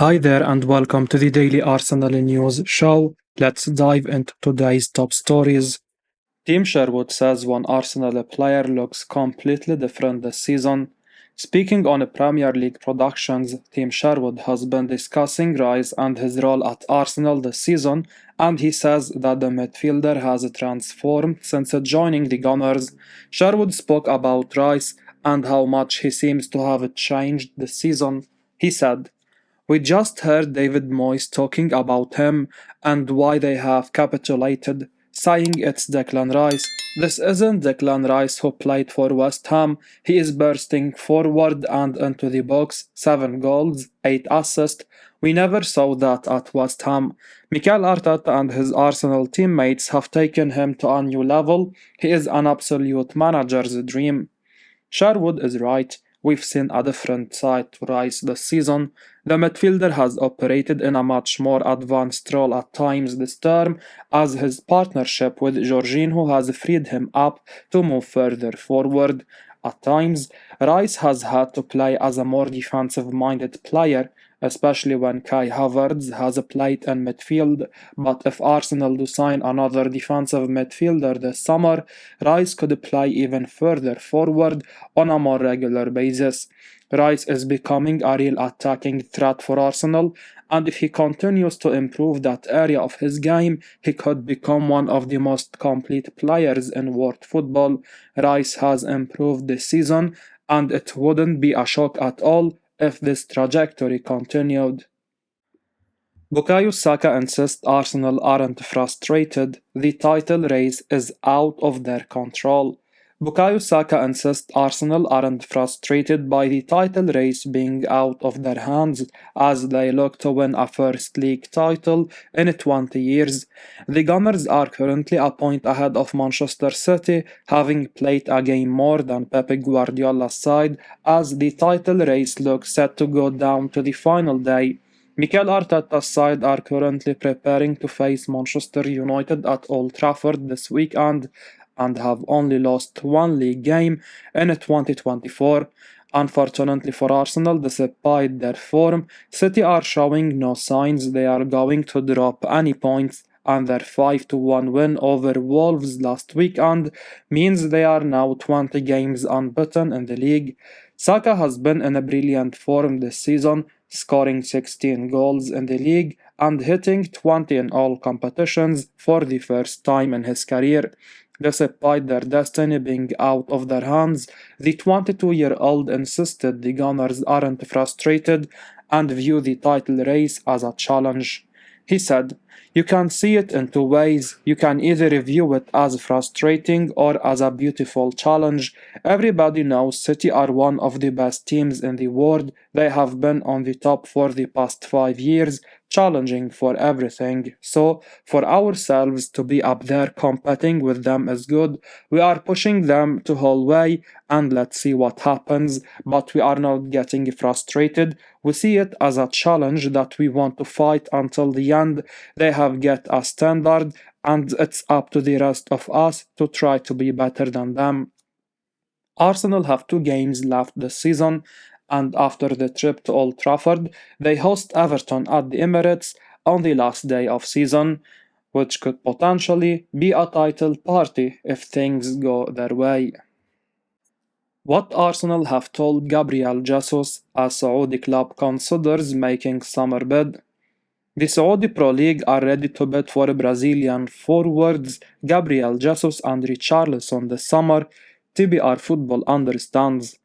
Hi there and welcome to the Daily Arsenal News Show. Let's dive into today's top stories. Team Sherwood says one Arsenal player looks completely different this season. Speaking on Premier League productions, Team Sherwood has been discussing Rice and his role at Arsenal this season, and he says that the midfielder has transformed since joining the Gunners. Sherwood spoke about Rice and how much he seems to have changed this season. He said, "We just heard David Moyes talking about him and why they have capitulated, saying it's Declan Rice. This isn't Declan Rice who played for West Ham. He is bursting forward and into the box, 7 goals, 8 assists. We never saw that at West Ham. Mikel Arteta and his Arsenal teammates have taken him to a new level. He is an absolute manager's dream." Sherwood is right. We've seen a different side to Rice this season. The midfielder has operated in a much more advanced role at times this term, as his partnership with Jorginho has freed him up to move further forward. At times, Rice has had to play as a more defensive-minded player, especially when Kai Havertz has played in midfield. But if Arsenal do sign another defensive midfielder this summer, Rice could play even further forward on a more regular basis. Rice is becoming a real attacking threat for Arsenal, and if he continues to improve that area of his game, he could become one of the most complete players in world football. Rice has improved this season, and it wouldn't be a shock at all if this trajectory continued. Bukayo Saka insists Arsenal aren't frustrated, the title race is out of their control. Bukayo Saka insists Arsenal aren't frustrated by the title race being out of their hands as they look to win a first league title in 20 years. The Gunners are currently a point ahead of Manchester City, having played a game more than Pep Guardiola's side, as the title race looks set to go down to the final day. Mikel Arteta's side are currently preparing to face Manchester United at Old Trafford this weekend and have only lost one league game in 2024. Unfortunately for Arsenal, despite their form, City are showing no signs they are going to drop any points, and their 5-1 win over Wolves last weekend means they are now 20 games unbeaten in the league. Saka has been in a brilliant form this season, scoring 16 goals in the league and hitting 20 in all competitions for the first time in his career. Despite their destiny being out of their hands, the 22-year-old insisted the Gunners aren't frustrated and view the title race as a challenge. He said, "You can see it in two ways. You can either view it as frustrating or as a beautiful challenge. Everybody knows City are one of the best teams in the world. They have been on the top for the past 5 years, challenging for everything. So, for ourselves to be up there competing with them is good. We are pushing them to whole way, and let's see what happens. But we are not getting frustrated. We see it as a challenge that we want to fight until the end. They have get a standard, and it's up to the rest of us to try to be better than them." Arsenal have 2 games left this season, and after the trip to Old Trafford, they host Everton at the Emirates on the last day of season, which could potentially be a title party if things go their way. What Arsenal have told Gabriel Jesus as Saudi club considers making summer bid. The Saudi Pro League are ready to bid for Brazilian forwards Gabriel Jesus and Richarlison this summer, TBR Football understands.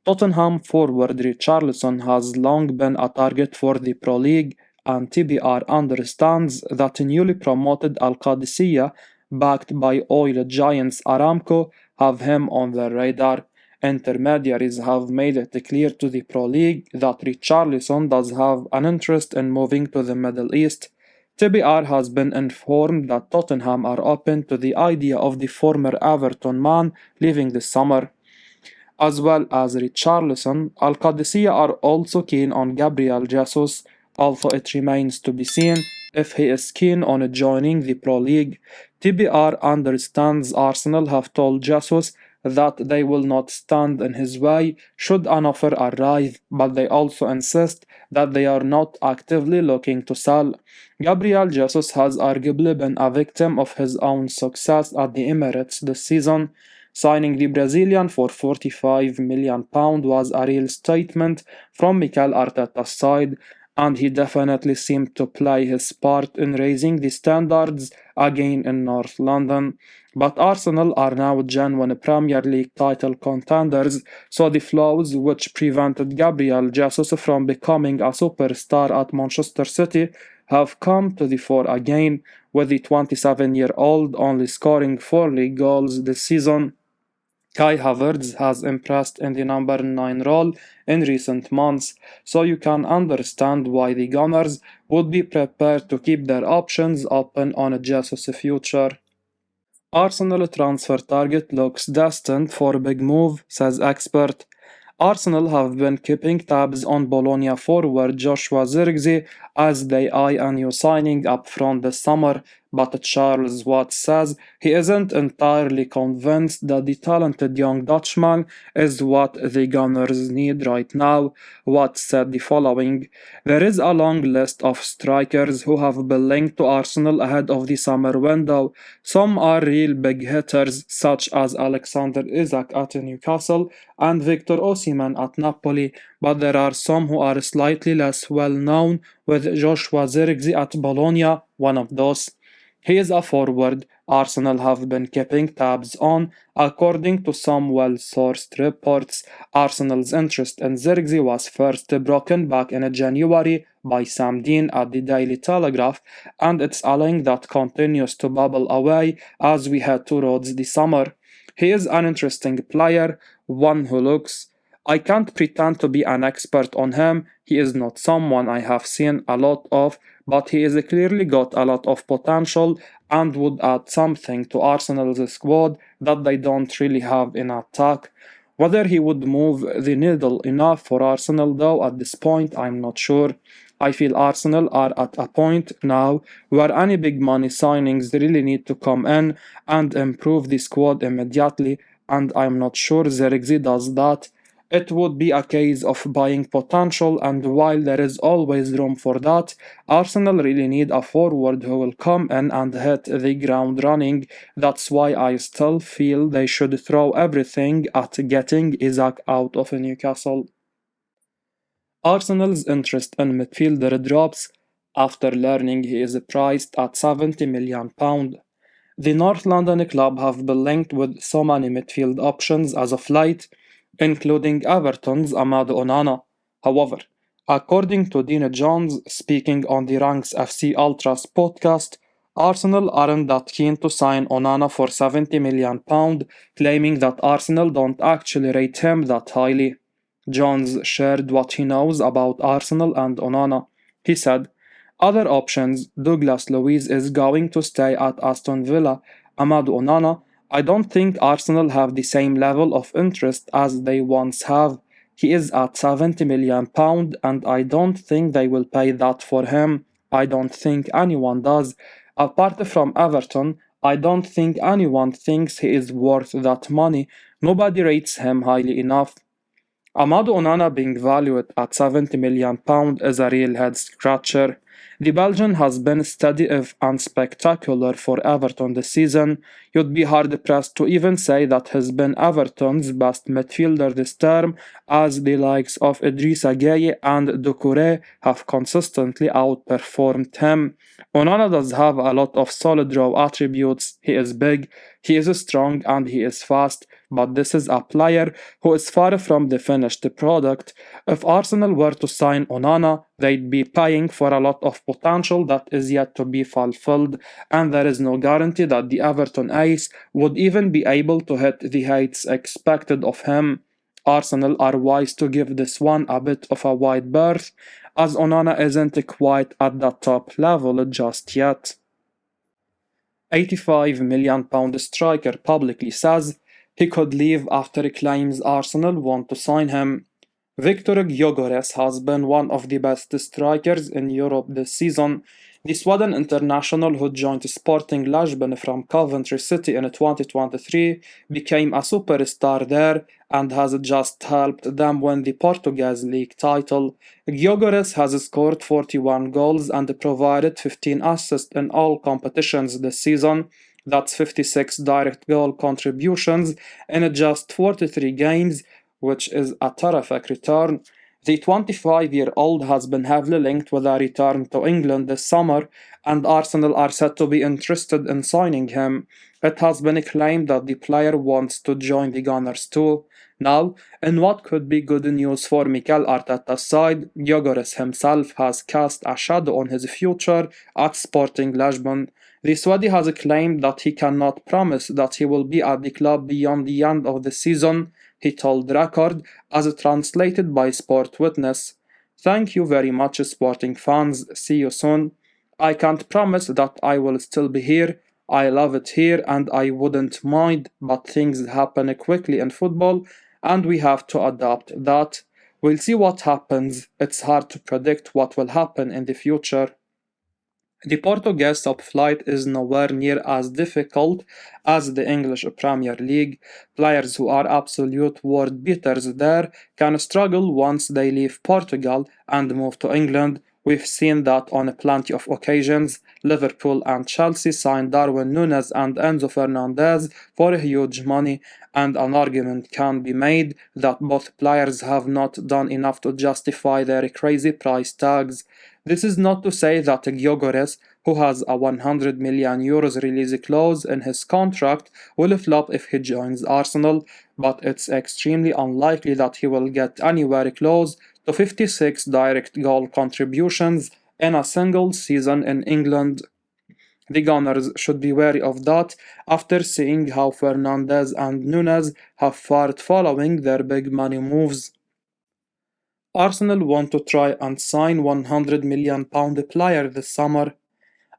Tottenham forward Richarlison has long been a target for the Pro League, and TBR understands that newly promoted Al Qadisiyah, backed by oil giants Aramco, have him on their radar. Intermediaries have made it clear to the Pro League that Richarlison does have an interest in moving to the Middle East. TBR has been informed that Tottenham are open to the idea of the former Everton man leaving this summer. As well as Richarlison, Al Qadisiyah are also keen on Gabriel Jesus, although it remains to be seen if he is keen on joining the Pro League. TBR understands Arsenal have told Jesus that they will not stand in his way should an offer arrive, but they also insist that they are not actively looking to sell. Gabriel Jesus has arguably been a victim of his own success at the Emirates this season. Signing the Brazilian for £45 million was a real statement from Mikel Arteta's side, and he definitely seemed to play his part in raising the standards again in North London. But Arsenal are now genuine Premier League title contenders, so the flaws which prevented Gabriel Jesus from becoming a superstar at Manchester City have come to the fore again, with the 27-year-old only scoring 4 league goals this season. Kai Havertz has impressed in the number 9 role in recent months, so you can understand why the Gunners would be prepared to keep their options open on Jesus' future. Arsenal transfer target looks destined for a big move, says expert. Arsenal have been keeping tabs on Bologna forward Joshua Zirkzee as they eye a new signing up front this summer, but Charles Watts says he isn't entirely convinced that the talented young Dutchman is what the Gunners need right now. Watts said the following: "There is a long list of strikers who have been linked to Arsenal ahead of the summer window. Some are real big hitters, such as Alexander Isak at Newcastle and Victor Osimhen at Napoli, but there are some who are slightly less well known, with Joshua Zirkzee at Bologna one of those. He is a forward Arsenal have been keeping tabs on. According to some well-sourced reports, Arsenal's interest in Zirkzee was first broken back in January by Sam Dean at the Daily Telegraph, and it's a link that continues to bubble away as we head towards the summer. He is an interesting player, one who looks. I can't pretend to be an expert on him. He is not someone I have seen a lot of, but he is clearly got a lot of potential and would add something to Arsenal's squad that they don't really have in attack. Whether he would move the needle enough for Arsenal though at this point, I'm not sure. I feel Arsenal are at a point now where any big money signings really need to come in and improve the squad immediately, and I'm not sure Zirkzee does that. It would be a case of buying potential, and while there is always room for that, Arsenal really need a forward who will come in and hit the ground running. That's why I still feel they should throw everything at getting Isak out of Newcastle. Arsenal's interest in midfielder drops after learning he is priced at £70 million. The North London club have been linked with so many midfield options as of late, including Everton's Amadou Onana. However, according to Dina Jones speaking on the Ranks FC Ultras podcast, Arsenal aren't that keen to sign Onana for £70 million, claiming that Arsenal don't actually rate him that highly. Jones shared what he knows about Arsenal and Onana. He said, "Other options, Douglas Luiz is going to stay at Aston Villa. Amadou Onana, I don't think Arsenal have the same level of interest as they once have. He is at £70 million and I don't think they will pay that for him. I don't think anyone does. Apart from Everton, I don't think anyone thinks he is worth that money. Nobody rates him highly enough." Amadou Onana being valued at £70 million is a real head-scratcher. The Belgian has been steady if unspectacular for Everton this season. You'd be hard-pressed to even say that he's been Everton's best midfielder this term, as the likes of Idrissa Gueye and Doucouré have consistently outperformed him. Onana does have a lot of solid raw attributes. He is big, he is strong, and he is fast, but this is a player who is far from the finished product. If Arsenal were to sign Onana, they'd be paying for a lot of potential that is yet to be fulfilled, and there is no guarantee that the Everton ace would even be able to hit the heights expected of him. Arsenal are wise to give this one a bit of a wide berth, as Onana isn't quite at the top level just yet. £85 million striker publicly says he could leave after claims Arsenal want to sign him. Victor Gyökeres has been one of the best strikers in Europe this season. The Sweden international who joined Sporting Lisbon from Coventry City in 2023 became a superstar there and has just helped them win the Portuguese league title. Gyökeres has scored 41 goals and provided 15 assists in all competitions this season. That's 56 direct goal contributions in just 43 games, which is a terrific return. The 25-year-old has been heavily linked with a return to England this summer, and Arsenal are said to be interested in signing him. It has been claimed that the player wants to join the Gunners too. Now, in what could be good news for Mikel Arteta's side, Gyökeres himself has cast a shadow on his future at Sporting Lisbon. The Swede has claimed that he cannot promise that he will be at the club beyond the end of the season. He told Record, as translated by Sport Witness. "Thank you very much, Sporting fans. See you soon. I can't promise that I will still be here. I love it here and I wouldn't mind, but things happen quickly in football and we have to adapt that. We'll see what happens. It's hard to predict what will happen in the future." The Portuguese top flight is nowhere near as difficult as the English Premier League. Players who are absolute world beaters there can struggle once they leave Portugal and move to England. We've seen that on plenty of occasions. Liverpool and Chelsea signed Darwin Núñez and Enzo Fernandez for huge money, and an argument can be made that both players have not done enough to justify their crazy price tags. This is not to say that Gyökeres, who has a €100 million release clause in his contract, will flop if he joins Arsenal, but it's extremely unlikely that he will get anywhere close to 56 direct goal contributions in a single season in England. The Gunners should be wary of that after seeing how Fernandes and Núñez have fared following their big money moves. Arsenal want to try and sign £100 million player this summer.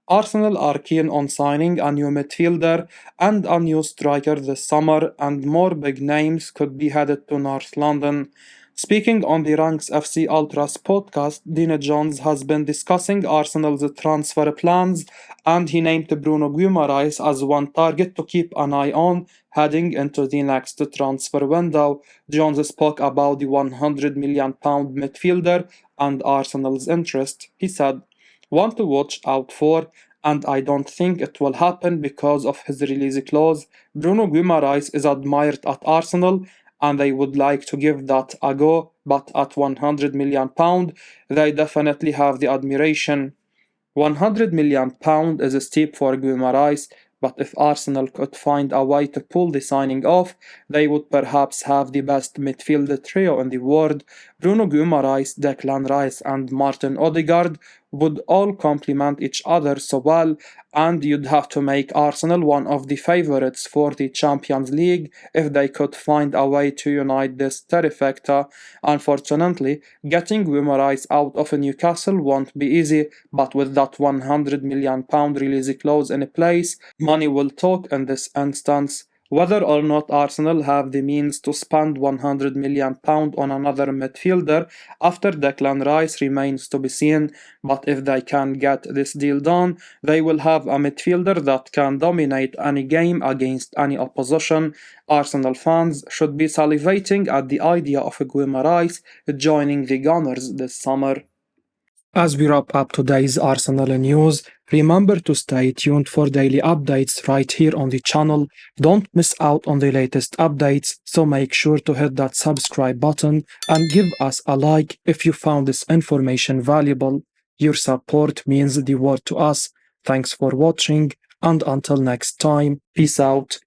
Arsenal are keen on signing a new midfielder and a new striker this summer, and more big names could be headed to North London. Speaking on the Ranks FC Ultras podcast, Dina Jones has been discussing Arsenal's transfer plans, and he named Bruno Guimaraes as one target to keep an eye on heading into the next transfer window. Jones spoke about the £100 million midfielder and Arsenal's interest. He said, "One to watch out for, and I don't think it will happen because of his release clause. Bruno Guimaraes is admired at Arsenal, and they would like to give that a go, but at £100 million, they definitely have the admiration. £100 million is steep for Guimaraes, but if Arsenal could find a way to pull the signing off, they would perhaps have the best midfield trio in the world. Bruno Guimaraes, Declan Rice and Martin Odegaard would all complement each other so well, and you'd have to make Arsenal one of the favourites for the Champions League if they could find a way to unite this trifecta. Unfortunately, getting Guimaraes out of Newcastle won't be easy, but with that £100 million release clause in place, money will talk in this instance. Whether or not Arsenal have the means to spend £100 million on another midfielder after Declan Rice remains to be seen, but if they can get this deal done, they will have a midfielder that can dominate any game against any opposition. Arsenal fans should be salivating at the idea of Guimaraes joining the Gunners this summer. As we wrap up today's Arsenal news, remember to stay tuned for daily updates right here on the channel. Don't miss out on the latest updates, so make sure to hit that subscribe button and give us a like if you found this information valuable. Your support means the world to us. Thanks for watching, and until next time, peace out.